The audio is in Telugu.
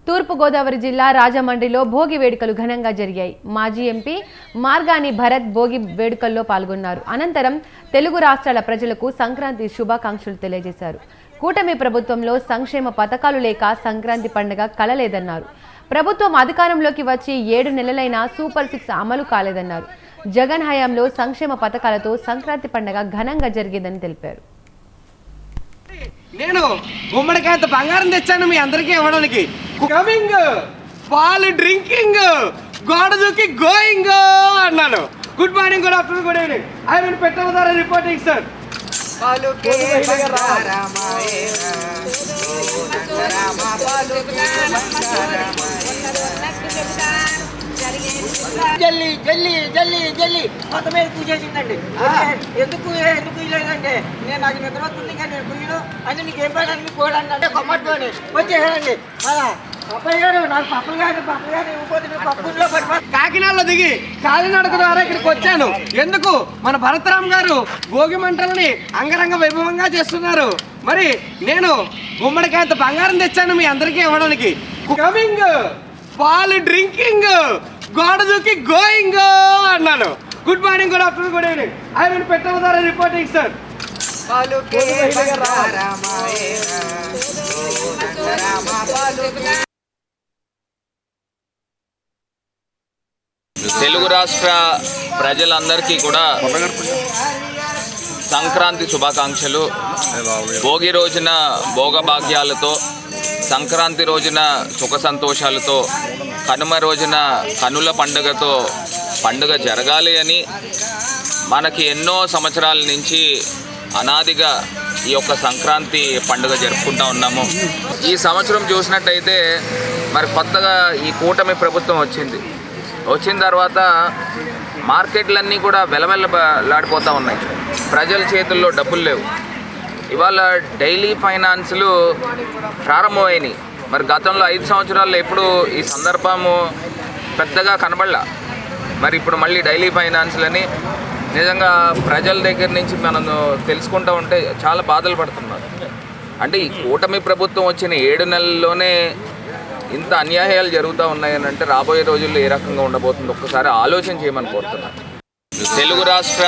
తూర్పుగోదావరి జిల్లా రాజమండ్రిలో భోగి వేడుకలు ఘనంగా జరిగాయి. మాజీ ఎంపీ మార్గాని భరత్ భోగి వేడుకల్లో పాల్గొన్నారు. అనంతరం తెలుగు రాష్ట్రాల ప్రజలకు సంక్రాంతి శుభాకాంక్షలు తెలియజేశారు. కూటమి ప్రభుత్వంలో సంక్షేమ పథకాలు లేక సంక్రాంతి పండుగ కలలేదన్నారు. ప్రభుత్వం అధికారంలోకి వచ్చి 7 నెలలైనా సూపర్ 6 అమలు కాలేదన్నారు. జగన్ హయాంలో సంక్షేమ పథకాలతో సంక్రాంతి పండుగ ఘనంగా జరిగేదని తెలిపారు. నేను గుమ్మడికాయంత బంగారం తెచ్చాను మీ అందరికీ ఇవ్వడానికి. కమింగ్ పాలు డ్రింకింగ్ గోడ దూకి గోయింగ్ అన్నాను. Good morning, good afternoon, good evening. I mean పెట్టవదారా రిపోర్టింగ్ సార్. జల్లి జల్లి జల్లి జల్లి మొత్తం మీద పూజేసిందండి. ఎందుకు లేదంటే నాకు నిద్ర వస్తుంది కానీ నేను కుయ్యను అంటే నీకు ఏం పడడానికి పోడంటే కొమ్మట్టుకొని వచ్చేసానండి. అలా పప్పయ్య గారు నాకు పప్పులు గారు ఇవ్వకపోతే పప్పులో కాకినాడలో దిగి కాలినడక ద్వారా ఇక్కడికి వచ్చాను. ఎందుకు? మన భరతరామ్ గారు భోగి మంటలని అంగరంగ వైభవంగా చేస్తున్నారు. మరి నేను గుమ్మడికాయంత బంగారం తెచ్చాను మీ అందరికీ ఇవ్వడానికి. కమింగ్ పాలు డ్రింకింగ్ గోడ దూకి గోయింగ్ అన్నాను. Good morning, good afternoon, good evening. I mean పెట్టవదారా రిపోర్టింగ్ సార్. తెలుగు రాష్ట్ర ప్రజలందరికీ కూడా సంక్రాంతి శుభాకాంక్షలు. భోగి రోజున భోగభాగ్యాలతో, సంక్రాంతి రోజున సుఖ సంతోషాలతో, కనుమ రోజున కనుల పండుగతో పండుగ జరగాలి అని మనకి ఎన్నో సంవత్సరాల నుంచి అనాదిగా ఈ యొక్క సంక్రాంతి పండుగ జరుపుకుంటూ ఉన్నాము. ఈ సంవత్సరం చూసినట్టయితే మరి కొత్తగా ఈ కూటమి ప్రభుత్వం వచ్చిన తర్వాత మార్కెట్లన్నీ కూడా వెలవెల్లలాడిపోతూ ఉన్నాయి. ప్రజల చేతుల్లో డబ్బులు లేవు. ఇవాళ డైలీ ఫైనాన్స్లు ప్రారంభమైనాయి. మరి గతంలో 5 సంవత్సరాల్లో ఎప్పుడు ఈ సందర్భము పెద్దగా కనబడలా. మరి ఇప్పుడు మళ్ళీ డైలీ ఫైనాన్స్లని నిజంగా ప్రజల దగ్గర నుంచి మనం తెలుసుకుంటూ ఉంటే చాలా బాధలు పడుతున్నారు. అంటే ఈ కూటమి ప్రభుత్వం వచ్చిన 7 నెలల్లోనే ఇంత అన్యాయాలు జరుగుతూ ఉన్నాయని అంటే రాబోయే రోజుల్లో ఏ రకంగా ఉండబోతుందో ఒక్కసారి ఆలోచన చేయమని కోరుతున్నాను. తెలుగు రాష్ట్ర